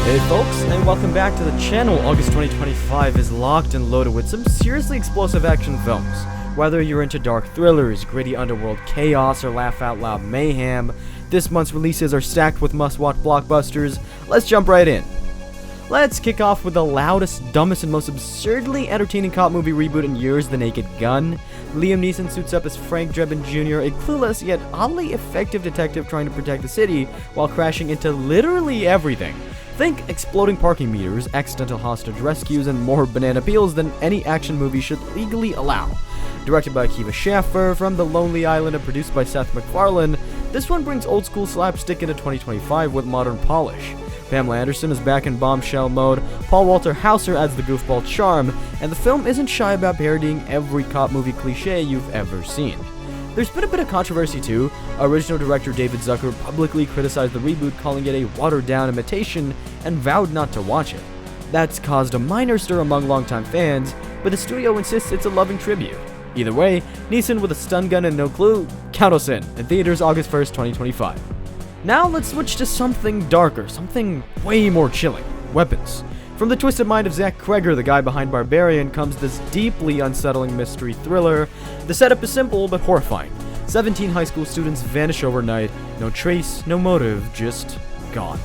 Hey folks, and welcome back to the channel. August 2025 is locked and loaded with some seriously explosive action films. Whether you're into dark thrillers, gritty underworld chaos, or laugh-out-loud mayhem, this month's releases are stacked with must-watch blockbusters. Let's jump right in. Let's kick off with the loudest, dumbest, and most absurdly entertaining cop movie reboot in years, The Naked Gun. Liam Neeson suits up as Frank Drebin Jr., a clueless yet oddly effective detective trying to protect the city while crashing into literally everything. Think exploding parking meters, accidental hostage rescues, and more banana peels than any action movie should legally allow. Directed by Akiva Schaffer from The Lonely Island and produced by Seth MacFarlane, this one brings old school slapstick into 2025 with modern polish. Pamela Anderson is back in bombshell mode, Paul Walter Hauser adds the goofball charm, and the film isn't shy about parodying every cop movie cliche you've ever seen. There's been a bit of controversy too. Original director David Zucker publicly criticized the reboot, calling it a watered-down imitation, and vowed not to watch it. That's caused a minor stir among longtime fans, but the studio insists it's a loving tribute. Either way, Neeson with a stun gun and no clue, count us in theaters August 1st, 2025. Now let's switch to something darker, something way more chilling, Weapons. From the twisted mind of Zach Kreger, the guy behind Barbarian, comes this deeply unsettling mystery thriller. The setup is simple but horrifying. 17 high school students vanish overnight, no trace, no motive, just gone.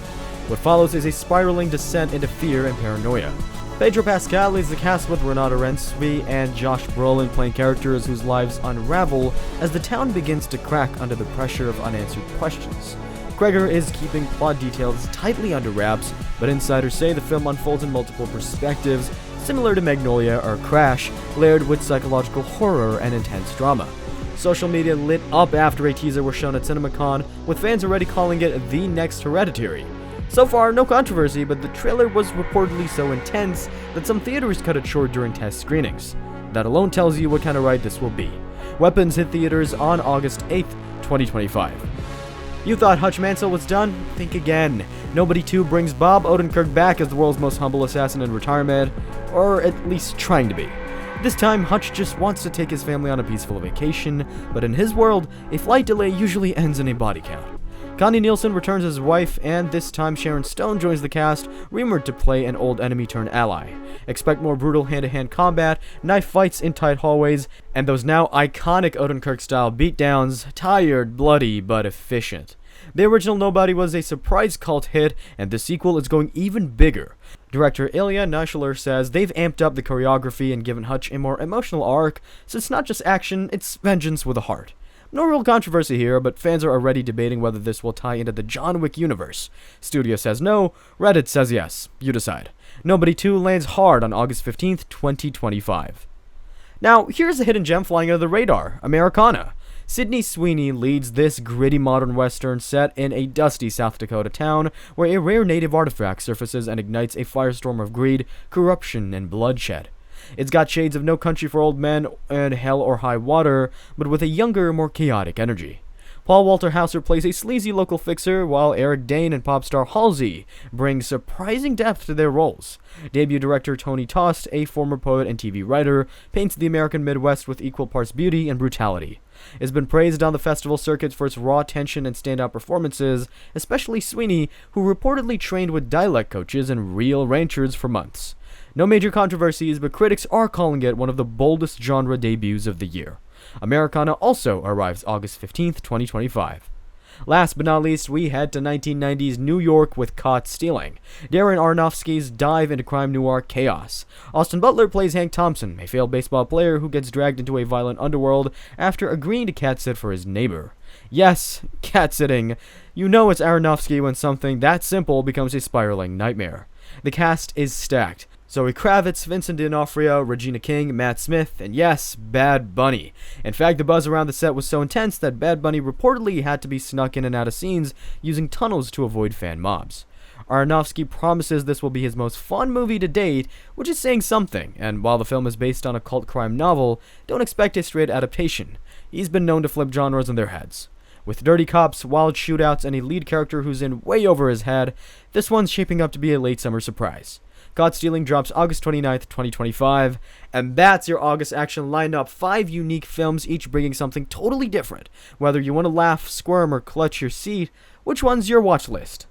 What follows is a spiraling descent into fear and paranoia. Pedro Pascal leads the cast with Renata Rensby and Josh Brolin playing characters whose lives unravel as the town begins to crack under the pressure of unanswered questions. Kreger is keeping plot details tightly under wraps, but insiders say the film unfolds in multiple perspectives, similar to Magnolia or Crash, layered with psychological horror and intense drama. Social media lit up after a teaser was shown at CinemaCon, with fans already calling it the next Hereditary. So far, no controversy, but the trailer was reportedly so intense that some theaters cut it short during test screenings. That alone tells you what kind of ride this will be. Weapons hit theaters on August 8th, 2025. You thought Hutch Mansell was done? Think again. Nobody 2 brings Bob Odenkirk back as the world's most humble assassin in retirement, or at least trying to be. This time, Hutch just wants to take his family on a peaceful vacation, but in his world, a flight delay usually ends in a body count. Connie Nielsen returns as wife, and this time Sharon Stone joins the cast, rumored to play an old enemy-turned-ally. Expect more brutal hand-to-hand combat, knife fights in tight hallways, and those now iconic Odenkirk-style beatdowns, tired, bloody, but efficient. The original Nobody was a surprise cult hit, and the sequel is going even bigger. Director Ilya Naishuller says they've amped up the choreography and given Hutch a more emotional arc, so it's not just action, it's vengeance with a heart. No real controversy here, but fans are already debating whether this will tie into the John Wick universe. Studio says no, Reddit says yes. You decide. Nobody 2 lands hard on August 15th, 2025. Now, here's a hidden gem flying under the radar, Americana. Sydney Sweeney leads this gritty modern western set in a dusty South Dakota town where a rare native artifact surfaces and ignites a firestorm of greed, corruption, and bloodshed. It's got shades of No Country for Old Men and Hell or High Water, but with a younger, more chaotic energy. Paul Walter Hauser plays a sleazy local fixer, while Eric Dane and pop star Halsey bring surprising depth to their roles. Debut director Tony Tost, a former poet and TV writer, paints the American Midwest with equal parts beauty and brutality. It's been praised on the festival circuit for its raw tension and standout performances, especially Sweeney, who reportedly trained with dialect coaches and real ranchers for months. No major controversies, but critics are calling it one of the boldest genre debuts of the year. Americana also arrives August 15th, 2025. Last but not least, we head to 1990s New York with Caught Stealing, Darren Aronofsky's dive into crime noir chaos. Austin Butler plays Hank Thompson, a failed baseball player who gets dragged into a violent underworld after agreeing to cat sit for his neighbor. Yes, cat sitting. You know it's Aronofsky when something that simple becomes a spiraling nightmare. The cast is stacked. Zoe Kravitz, Vincent D'Onofrio, Regina King, Matt Smith, and yes, Bad Bunny. In fact, the buzz around the set was so intense that Bad Bunny reportedly had to be snuck in and out of scenes using tunnels to avoid fan mobs. Aronofsky promises this will be his most fun movie to date, which is saying something, and while the film is based on a cult crime novel, don't expect a straight adaptation. He's been known to flip genres on their heads. With dirty cops, wild shootouts, and a lead character who's in way over his head, this one's shaping up to be a late summer surprise. Caught Stealing drops August 29th, 2025, and that's your August action lineup. 5 unique films, each bringing something totally different. Whether you want to laugh, squirm, or clutch your seat, which one's your watch list?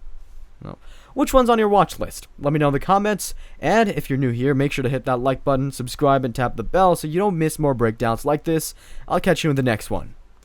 Well, which one's on your watch list? Let me know in the comments, and if you're new here, make sure to hit that like button, subscribe, and tap the bell so you don't miss more breakdowns like this. I'll catch you in the next one.